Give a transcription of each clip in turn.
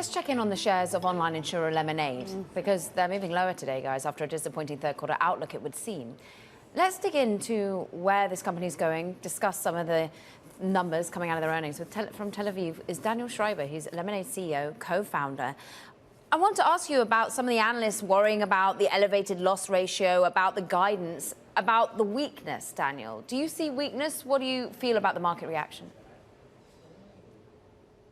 let's check in on the shares of online insurer Lemonade, because they're moving lower today, guys, after a disappointing third quarter outlook, it would seem. Let's dig into where this company is going, discuss some of the numbers coming out of their earnings. From Tel Aviv is Daniel Schreiber. He's Lemonade CEO, co-founder. I want to ask you about some of the analysts worrying about the elevated loss ratio, about the guidance, about the weakness, Daniel. Do you see weakness? What do you feel about the market reaction?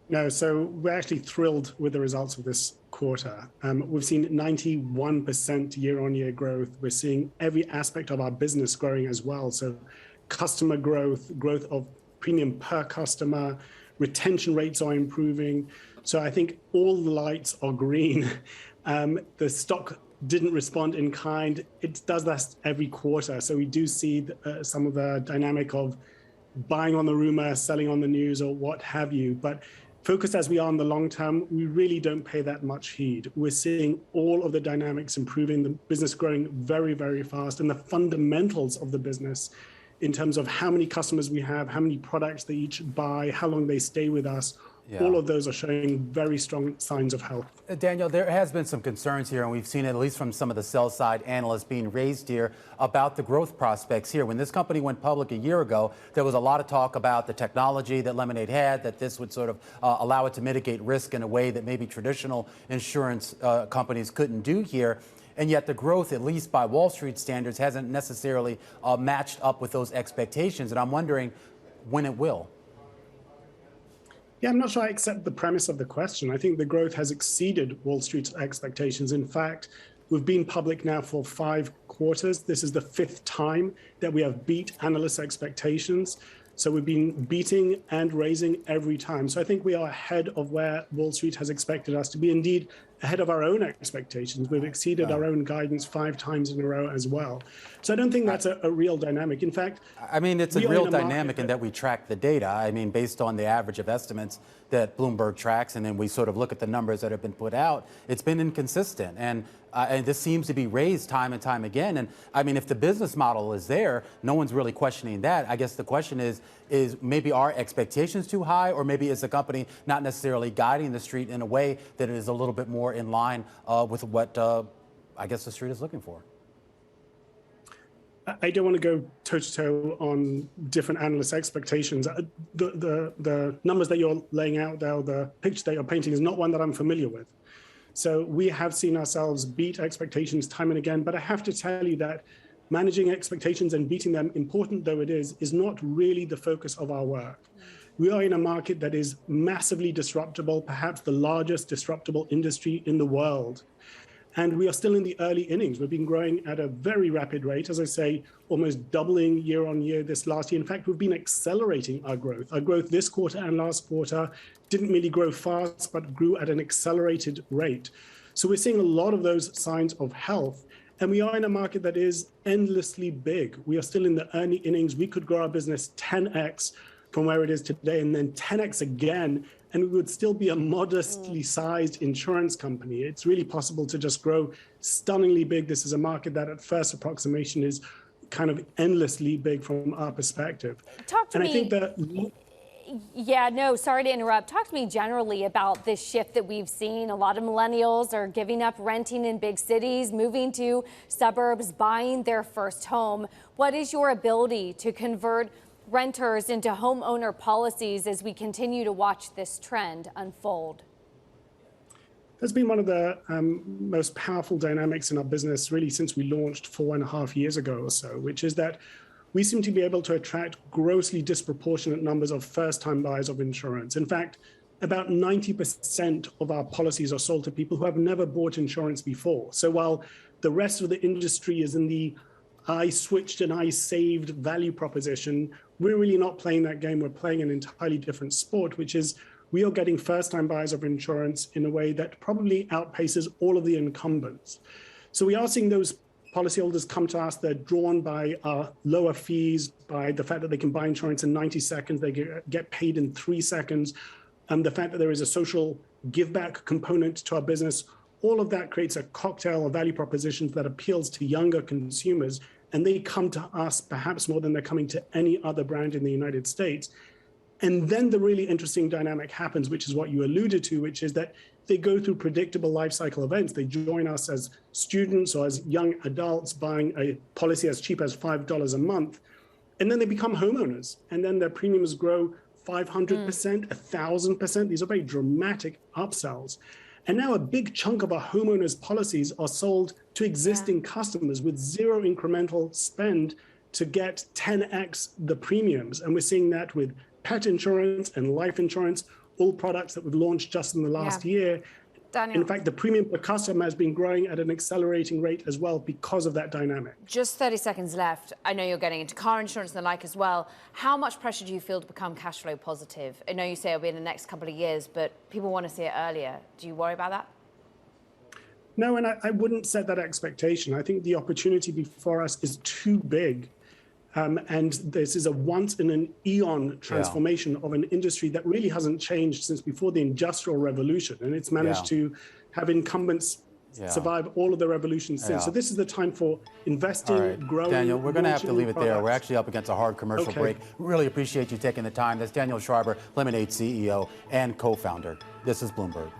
No, so we're actually thrilled with the results of this quarter. We've seen 91% year-on-year growth. We're seeing every aspect of our business growing as well. So customer growth, growth of premium per customer, retention rates are improving. So I think all the lights are green. The stock didn't respond in kind. It does that every quarter. So we do see some of the dynamic of buying on the rumor, selling on the news, or what have you. But focused as we are on the long term, we really don't pay that much heed. We're seeing all of the dynamics improving, the business growing very, very fast, and the fundamentals of the business in terms of how many customers we have, how many products they each buy, how long they stay with us. Yeah. All of those are showing very strong signs of health. Daniel, there has been some concerns here, and we've seen it at least from some of the sell-side analysts being raised here about the growth prospects here. When this company went public a year ago, there was a lot of talk about the technology that Lemonade had, that this would sort of allow it to mitigate risk in a way that maybe traditional insurance companies couldn't do here. And yet the growth, at least by Wall Street standards, hasn't necessarily matched up with those expectations. And I'm wondering when it will. Yeah, I'm not sure I accept the premise of the question. I think the growth has exceeded Wall Street's expectations. In fact, we've been public now for 5 quarters. This is the 5th time that we have beat analysts' expectations. So we've been beating and raising every time. So I think we are ahead of where Wall Street has expected us to be, indeed ahead of our own expectations. We've exceeded our own guidance 5 times in a row as well. So I don't think that's a real dynamic. In fact, I mean, it's a real dynamic in that we track the data. I mean, based on the average of estimates that Bloomberg tracks, and then we sort of look at the numbers that have been put out, it's been inconsistent. And this seems to be raised time and time again. And I mean, if the business model is there, no one's really questioning that. I guess the question is maybe our expectations too high, or maybe is the company not necessarily guiding the street in a way that is a little bit more in line with what I guess the street is looking for? I don't want to go toe-to-toe on different analysts' expectations. The numbers that you're laying out there, the picture that you're painting, is not one that I'm familiar with. So we have seen ourselves beat expectations time and again, but I have to tell you that managing expectations and beating them, important though it is not really the focus of our work. We are in a market that is massively disruptible, perhaps the largest disruptible industry in the world. And we are still in the early innings. We've been growing at a very rapid rate, as I say, almost doubling year on year this last year. In fact, we've been accelerating our growth. Our growth this quarter and last quarter didn't really grow fast, but grew at an accelerated rate. So we're seeing a lot of those signs of health. And we are in a market that is endlessly big. We are still in the early innings. We could grow our business 10x from where it is today, and then 10x again, and we would still be a modestly sized insurance company. It's really possible to just grow stunningly big. This is a market that at first approximation is kind of endlessly big from our perspective. Talk to me. I think that... Yeah, no, sorry to interrupt. Talk to me generally about this shift that we've seen. A lot of millennials are giving up renting in big cities, moving to suburbs, buying their first home. What is your ability to convert renters into homeowner policies as we continue to watch this trend unfold? That's been one of the most powerful dynamics in our business really since we launched 4.5 years ago or so, which is that we seem to be able to attract grossly disproportionate numbers of first-time buyers of insurance. In fact, about 90% of our policies are sold to people who have never bought insurance before. So while the rest of the industry is in the I switched and I saved value proposition, we're really not playing that game. We're playing an entirely different sport, which is we are getting first-time buyers of insurance in a way that probably outpaces all of the incumbents. So we are seeing those policyholders come to us. They're drawn by our lower fees, by the fact that they can buy insurance in 90 seconds, they get paid in 3 seconds, and the fact that there is a social give-back component to our business. All of that creates a cocktail of value propositions that appeals to younger consumers, and they come to us perhaps more than they're coming to any other brand in the United States. And then the really interesting dynamic happens, which is what you alluded to, which is that they go through predictable life cycle events. They join us as students or as young adults buying a policy as cheap as $5 a month. And then they become homeowners. And then their premiums grow 500%, 1,000%. These are very dramatic upsells. And now a big chunk of our homeowners policies are sold to existing customers with zero incremental spend to get 10x the premiums. And we're seeing that with pet insurance and life insurance, all products that we've launched just in the last year. Daniel. In fact, the premium per customer has been growing at an accelerating rate as well because of that dynamic. Just 30 seconds left. I know you're getting into car insurance and the like as well. How much pressure do you feel to become cash flow positive? I know you say it'll be in the next couple of years, but people want to see it earlier. Do you worry about that? No, and I wouldn't set that expectation. I think the opportunity before us is too big. And this is a once in an eon transformation of an industry that really hasn't changed since before the Industrial Revolution. And it's managed to have incumbents survive all of the revolutions since. So this is the time for investing, growing. Daniel, we're going to have to leave it there. products. We're actually up against a hard commercial break. Really appreciate you taking the time. That's Daniel Schreiber, Lemonade CEO and co-founder. This is Bloomberg.